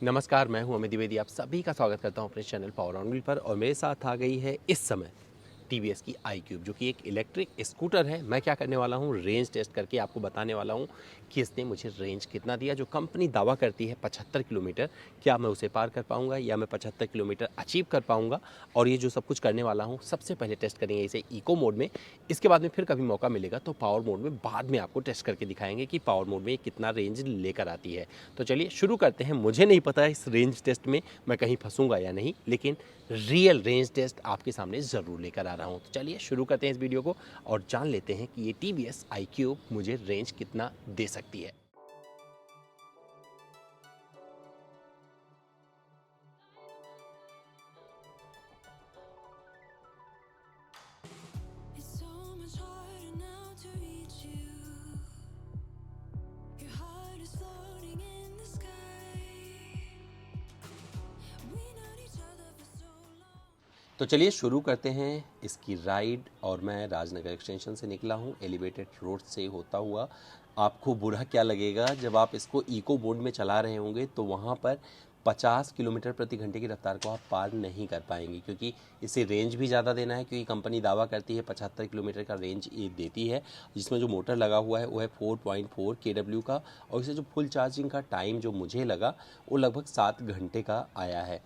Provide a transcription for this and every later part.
नमस्कार, मैं हूं अमित द्विवेदी। आप सभी का स्वागत करता हूं अपने चैनल पावर ऑन व्हील पर। और मेरे साथ आ गई है इस समय टीवीएस की आई क्यूब, जो कि एक इलेक्ट्रिक स्कूटर है। मैं क्या करने वाला हूं, रेंज टेस्ट करके आपको बताने वाला हूं कि इसने मुझे रेंज कितना दिया। जो कंपनी दावा करती है 75 किलोमीटर, क्या मैं उसे पार कर पाऊंगा या मैं 75 किलोमीटर अचीव कर पाऊंगा। और ये जो सब कुछ करने वाला हूँ, सबसे पहले टेस्ट करेंगे इसे इको मोड में। इसके बाद में फिर कभी मौका मिलेगा तो पावर मोड में बाद में आपको टेस्ट करके दिखाएंगे कि पावर मोड में ये कितना रेंज लेकर आती है। तो चलिए शुरू करते हैं। मुझे नहीं पता इस रेंज टेस्ट में मैं कहीं फंसूंगा या नहीं, लेकिन रियल रेंज टेस्ट आपके सामने ज़रूर लेकर आ रहा हूं। तो चलिए शुरू करते हैं इस वीडियो को और जान लेते हैं कि ये टीवीएस आई क्यूब मुझे रेंज कितना दे सकती है। It's so much harder now to reach you. Your heart is floating in the sky. We known each other for so long. तो चलिए शुरू करते हैं इसकी राइड। और मैं राजनगर एक्सटेंशन से निकला हूँ, एलिवेटेड रोड से होता हुआ। आपको बुरा क्या लगेगा जब आप इसको इको मोड में चला रहे होंगे, तो वहाँ पर 50 किलोमीटर प्रति घंटे की रफ्तार को आप पार नहीं कर पाएंगे, क्योंकि इसे रेंज भी ज़्यादा देना है। क्योंकि कंपनी दावा करती है 75 किलोमीटर का रेंज ये देती है, जिसमें जो मोटर लगा हुआ है वो है 4.4 केडब्ल्यू का। और इसे जो फुल चार्जिंग का टाइम जो मुझे लगा वो लगभग 7 घंटे का आया है।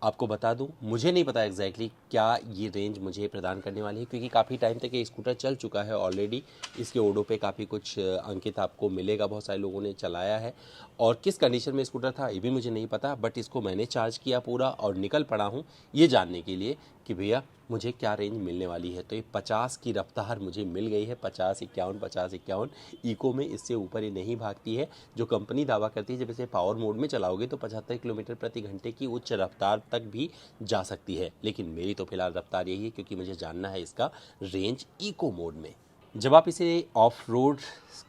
आपको बता दूं, मुझे नहीं पता एग्जैक्टली क्या ये रेंज मुझे प्रदान करने वाली है, क्योंकि काफ़ी टाइम तक ये स्कूटर चल चुका है ऑलरेडी। इसके ओडो पे काफ़ी कुछ अंकित आपको मिलेगा, बहुत सारे लोगों ने चलाया है। और किस कंडीशन में स्कूटर था ये भी मुझे नहीं पता, बट इसको मैंने चार्ज किया पूरा और निकल पड़ा हूँ ये जानने के लिए कि भैया मुझे क्या रेंज मिलने वाली है। तो ये 50 की रफ्तार मुझे मिल गई है, 50-51 इको में इससे ऊपर ये नहीं भागती है। जो कंपनी दावा करती है जब इसे पावर मोड में चलाओगे तो 75 किलोमीटर प्रति घंटे की उच्च रफ्तार तक भी जा सकती है, लेकिन मेरी तो फिलहाल रफ्तार यही है, क्योंकि मुझे जानना है इसका रेंज इको मोड में। जब आप इसे ऑफ रोड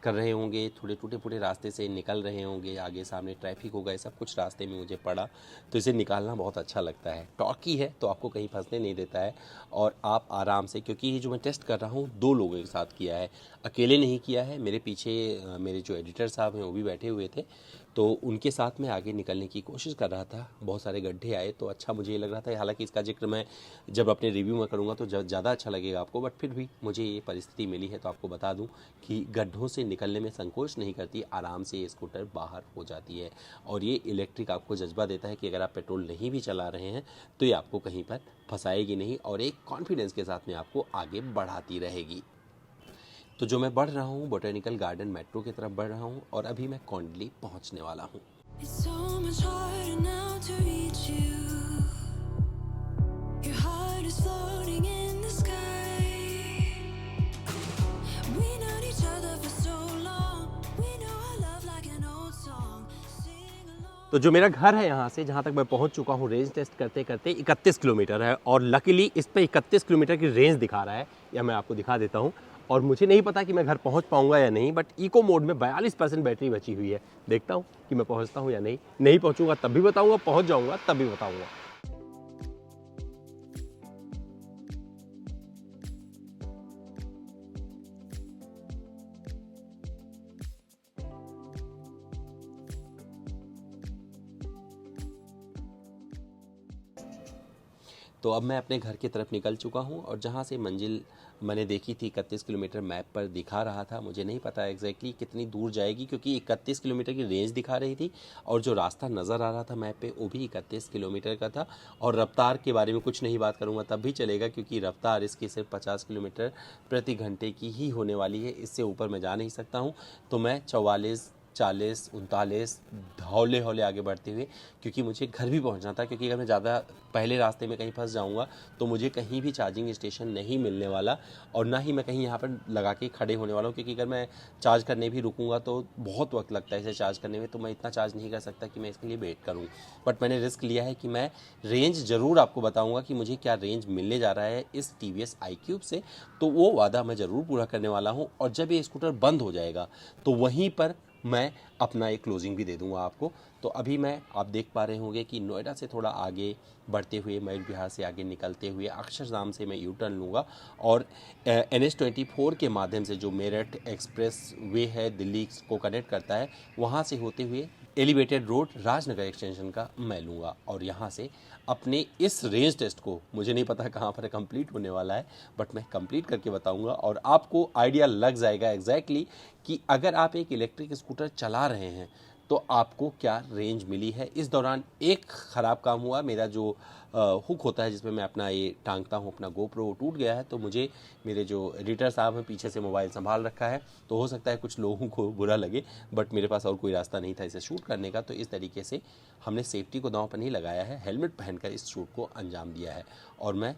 कर रहे होंगे, थोड़े टूटे फूटे रास्ते से निकल रहे होंगे, आगे सामने ट्रैफिक होगा, ये सब कुछ रास्ते में मुझे पड़ा, तो इसे निकालना बहुत अच्छा लगता है। टॉर्की है तो आपको कहीं फंसने नहीं देता है और आप आराम से, क्योंकि ये जो मैं टेस्ट कर रहा हूँ 2 लोगों के साथ किया है, अकेले नहीं किया है। मेरे पीछे मेरे जो एडिटर साहब हैं वो भी बैठे हुए थे, तो उनके साथ मैं आगे निकलने की कोशिश कर रहा था। बहुत सारे गड्ढे आए तो अच्छा मुझे ये लग रहा था, हालांकि इसका जिक्र मैं जब अपने रिव्यू में करूँगा तो ज़्यादा अच्छा लगेगा आपको, बट फिर भी मुझे ये परिस्थिति मिली है तो आपको बता दूं कि गड्ढों से निकलने में संकोच नहीं करती, आराम से ये स्कूटर बाहर हो जाती है। और ये इलेक्ट्रिक आपको जज्बा देता है कि अगर आप पेट्रोल नहीं भी चला रहे हैं तो ये आपको कहीं पर फंसाएगी नहीं और एक कॉन्फिडेंस के साथ में आपको आगे बढ़ाती रहेगी। तो जो मैं बढ़ रहा हूँ, बोटेनिकल गार्डन मेट्रो की तरफ बढ़ रहा हूँ और अभी मैं कॉन्डली पहुँचने वाला हूँ। It's so much harder now to reach you. Your heart is floating in the sky. We known each other for so long. We know our love like an old song. Sing along. तो जो मेरा घर है यहाँ से जहाँ तक मैं पहुँच चुका हूँ, रेंज टेस्ट करते करते 31 किलोमीटर है और लकीली इस पे 31 किलोमीटर की रेंज दिखा रहा है। या मैं आपको दिखा देता हूँ। और मुझे नहीं पता कि मैं घर पहुँच पाऊँगा या नहीं, बट इको मोड में 42% बैटरी बची हुई है। देखता हूँ कि मैं पहुँचता हूँ या नहीं। नहीं पहुँचूंगा तब भी बताऊँगा, पहुँच जाऊँगा तब भी बताऊँगा। तो अब मैं अपने घर की तरफ निकल चुका हूँ और जहाँ से मंजिल मैंने देखी थी 31 किलोमीटर मैप पर दिखा रहा था, मुझे नहीं पता एग्जैक्टली कितनी दूर जाएगी, क्योंकि 31 किलोमीटर की रेंज दिखा रही थी और जो रास्ता नज़र आ रहा था मैप पे वो भी 31 किलोमीटर का था। और रफ्तार के बारे में कुछ नहीं बात करूँगा तब भी चलेगा, क्योंकि रफ्तार इसकी सिर्फ 50 किलोमीटर प्रति घंटे की ही होने वाली है, इससे ऊपर मैं जा नहीं सकता हूँ। तो मैं 44, 40, 39 हौले हौले आगे बढ़ते हुए, क्योंकि मुझे घर भी पहुंचना था। क्योंकि अगर मैं ज़्यादा पहले रास्ते में कहीं फंस जाऊंगा तो मुझे कहीं भी चार्जिंग स्टेशन नहीं मिलने वाला और ना ही मैं कहीं यहाँ पर लगा के खड़े होने वाला हूँ, क्योंकि अगर मैं चार्ज करने भी रुकूंगा तो बहुत वक्त लगता है इसे चार्ज करने में, तो मैं इतना चार्ज नहीं कर सकता कि मैं इसके लिए वेट करूँ। बट मैंने रिस्क लिया है कि मैं रेंज ज़रूर आपको बताऊँगा कि मुझे क्या रेंज मिलने जा रहा है इस टीवीएस आई क्यूब से। तो वो वादा मैं ज़रूर पूरा करने वाला हूँ और जब ये स्कूटर बंद हो जाएगा तो वहीं पर मैं अपना एक क्लोजिंग भी दे दूंगा आपको। तो अभी मैं, आप देख पा रहे होंगे कि नोएडा से थोड़ा आगे बढ़ते हुए, मयूर विहार से आगे निकलते हुए अक्षरधाम से मैं यू टर्न लूँगा और NH24 के माध्यम से जो मेरठ एक्सप्रेस वे है, दिल्ली को कनेक्ट करता है, वहाँ से होते हुए एलिवेटेड रोड राजनगर एक्सटेंशन का मैं लूँगा और यहाँ से अपने इस रेंज टेस्ट को, मुझे नहीं पता कहाँ पर कंप्लीट होने वाला है, बट मैं कंप्लीट करके बताऊँगा और आपको आइडिया लग जाएगा एग्जैक्टली कि अगर आप एक इलेक्ट्रिक स्कूटर चला रहे हैं तो आपको क्या रेंज मिली है। इस दौरान एक ख़राब काम हुआ, मेरा जो हुक होता है जिसमें मैं अपना ये टांगता हूँ अपना गोप्रो, टूट गया है। तो मुझे मेरे जो एडिटर साहब हैं पीछे से मोबाइल संभाल रखा है, तो हो सकता है कुछ लोगों को बुरा लगे, बट मेरे पास और कोई रास्ता नहीं था इसे शूट करने का। तो इस तरीके से हमने सेफ्टी को दांव पर नहीं लगाया है, हेलमेट पहनकर इस शूट को अंजाम दिया है और मैं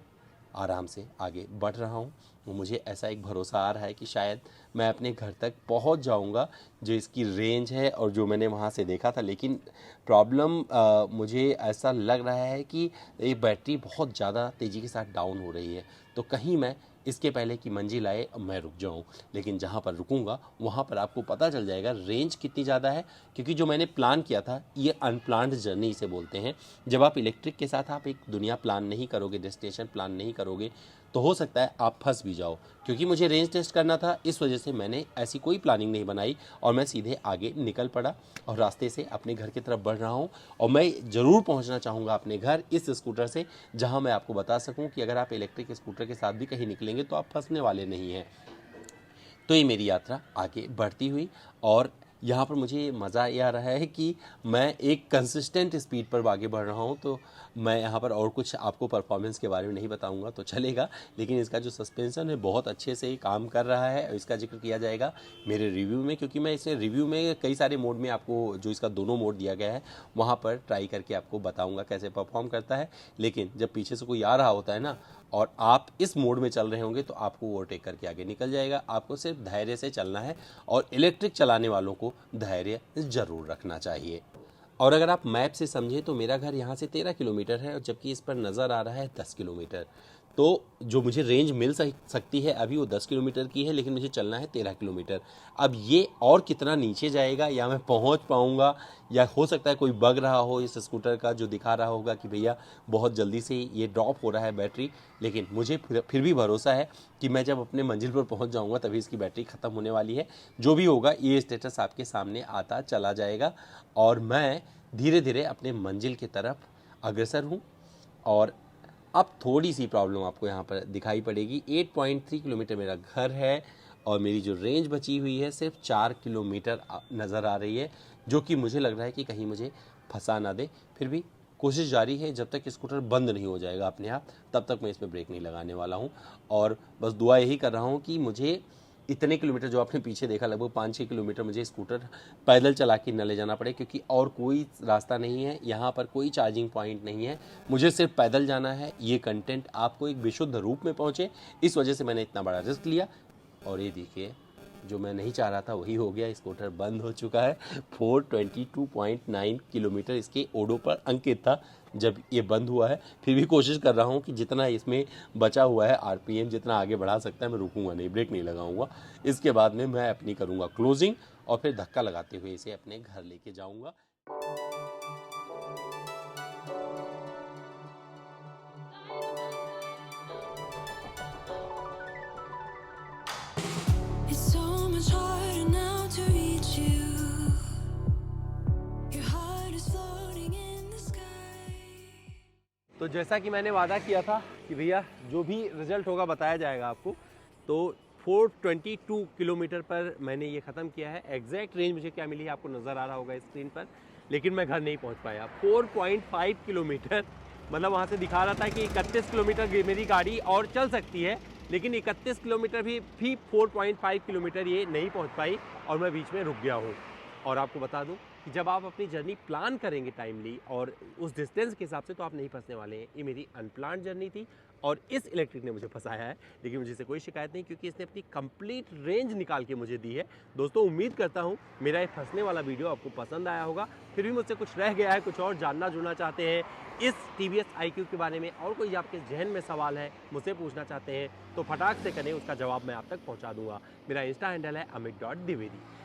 आराम से आगे बढ़ रहा हूँ। मुझे ऐसा एक भरोसा आ रहा है कि शायद मैं अपने घर तक पहुँच जाऊँगा जो इसकी रेंज है और जो मैंने वहाँ से देखा था। लेकिन प्रॉब्लम मुझे ऐसा लग रहा है कि ये बैटरी बहुत ज़्यादा तेज़ी के साथ डाउन हो रही है, तो कहीं मैं इसके पहले कि मंजिल आए मैं रुक जाऊं। लेकिन जहां पर रुकूंगा वहां पर आपको पता चल जाएगा रेंज कितनी ज़्यादा है, क्योंकि जो मैंने प्लान किया था ये अनप्लान्ड जर्नी इसे बोलते हैं। जब आप इलेक्ट्रिक के साथ आप एक दुनिया प्लान नहीं करोगे, डेस्टिनेशन प्लान नहीं करोगे, तो हो सकता है आप फंस भी जाओ। क्योंकि मुझे रेंज टेस्ट करना था, इस वजह से मैंने ऐसी कोई प्लानिंग नहीं बनाई और मैं सीधे आगे निकल पड़ा और रास्ते से अपने घर की तरफ बढ़ रहा हूँ। और मैं ज़रूर पहुँचना चाहूँगा अपने घर इस स्कूटर से, जहाँ मैं आपको बता सकूँ कि अगर आप इलेक्ट्रिक स्कूटर के साथ भी कहीं निकलेंगे तो आप फंसने वाले नहीं हैं। तो ये मेरी यात्रा आगे बढ़ती हुई और यहाँ पर मुझे मज़ा ये आ रहा है कि मैं एक कंसिस्टेंट स्पीड पर आगे बढ़ रहा हूँ। तो मैं यहाँ पर और कुछ आपको परफॉर्मेंस के बारे में नहीं बताऊँगा तो चलेगा, लेकिन इसका जो सस्पेंशन है बहुत अच्छे से काम कर रहा है और इसका जिक्र किया जाएगा मेरे रिव्यू में, क्योंकि मैं इसे रिव्यू में कई सारे मोड में आपको, जो इसका दोनों मोड दिया गया है, वहाँ पर ट्राई करके आपको बताऊँगा कैसे परफॉर्म करता है। लेकिन जब पीछे से कोई आ रहा होता है ना और आप इस मोड में चल रहे होंगे तो आपको ओवरटेक करके आगे निकल जाएगा। आपको सिर्फ धैर्य से चलना है और इलेक्ट्रिक चलाने वालों को धैर्य ज़रूर रखना चाहिए। और अगर आप मैप से समझें तो मेरा घर यहाँ से 13 किलोमीटर है और जबकि इस पर नज़र आ रहा है 10 किलोमीटर। तो जो मुझे रेंज मिल सकती है अभी वो 10 किलोमीटर की है, लेकिन मुझे चलना है 13 किलोमीटर। अब ये और कितना नीचे जाएगा, या मैं पहुंच पाऊंगा, या हो सकता है कोई बग रहा हो इस स्कूटर का जो दिखा रहा होगा कि भैया बहुत जल्दी से ये ड्रॉप हो रहा है बैटरी। लेकिन मुझे फिर भी भरोसा है कि मैं जब अपने मंजिल पर पहुंच जाऊंगा तभी इसकी बैटरी ख़त्म होने वाली है। जो भी होगा ये स्टेटस आपके सामने आता चला जाएगा और मैं धीरे धीरे अपने मंजिल की तरफ अग्रसर हूँ। और अब थोड़ी सी प्रॉब्लम आपको यहाँ पर दिखाई पड़ेगी। 8.3 किलोमीटर मेरा घर है और मेरी जो रेंज बची हुई है सिर्फ 4 किलोमीटर नज़र आ रही है, जो कि मुझे लग रहा है कि कहीं मुझे फंसा ना दे। फिर भी कोशिश जारी है, जब तक स्कूटर बंद नहीं हो जाएगा अपने आप तब तक मैं इसमें ब्रेक नहीं लगाने वाला हूँ। और बस दुआ यही कर रहा हूँ कि मुझे इतने किलोमीटर जो आपने पीछे देखा, लगभग 5-6 किलोमीटर मुझे स्कूटर पैदल चला के न ले जाना पड़े, क्योंकि और कोई रास्ता नहीं है, यहाँ पर कोई चार्जिंग पॉइंट नहीं है, मुझे सिर्फ पैदल जाना है। ये कंटेंट आपको एक विशुद्ध रूप में पहुँचे, इस वजह से मैंने इतना बड़ा रिस्क लिया। और ये देखिए जो मैं नहीं चाह रहा था वही हो गया, स्कूटर बंद हो चुका है। 422.9 किलोमीटर इसके ओडो पर अंकित था जब ये बंद हुआ है। फिर भी कोशिश कर रहा हूँ कि जितना इसमें बचा हुआ है आरपीएम जितना आगे बढ़ा सकता है, मैं रुकूंगा नहीं, ब्रेक नहीं लगाऊंगा। इसके बाद में मैं अपनी करूँगा क्लोजिंग और फिर धक्का लगाते हुए इसे अपने घर लेके जाऊँगा। It's so much harder now to reach you. Your heart is floating in the sky. तो जैसा कि मैंने वादा किया था कि भैया जो भी रिजल्ट होगा बताया जाएगा आपको, तो 422 किलोमीटर पर मैंने ये ख़त्म किया है। एग्जैक्ट रेंज मुझे क्या मिली है आपको नज़र आ रहा होगा स्क्रीन पर, लेकिन मैं घर नहीं पहुंच पाया। 4.5 किलोमीटर, मतलब वहाँ से दिखा रहा था कि 31 किलोमीटर मेरी गाड़ी और चल सकती है, लेकिन 31 किलोमीटर भी 4.5 किलोमीटर ये नहीं पहुँच पाई और मैं बीच में रुक गया हूँ। और आपको बता दूं कि जब आप अपनी जर्नी प्लान करेंगे टाइमली और उस डिस्टेंस के हिसाब से, तो आप नहीं फंसने वाले हैं। ये मेरी अनप्लान्ड जर्नी थी और इस इलेक्ट्रिक ने मुझे फंसाया है, लेकिन मुझे इससे कोई शिकायत नहीं, क्योंकि इसने अपनी कंप्लीट रेंज निकाल के मुझे दी है। दोस्तों उम्मीद करता हूँ मेरा ये फंसने वाला वीडियो आपको पसंद आया होगा। फिर भी मुझसे कुछ रह गया है, कुछ और जानना जुड़ना चाहते हैं इस TVS iQ के बारे में, और कोई आपके जहन में सवाल है मुझसे पूछना चाहते हैं, तो फटाक से करें, उसका जवाब मैं आप तक पहुँचा दूंगा। मेरा इंस्टा हैंडल है amit.dwivedi।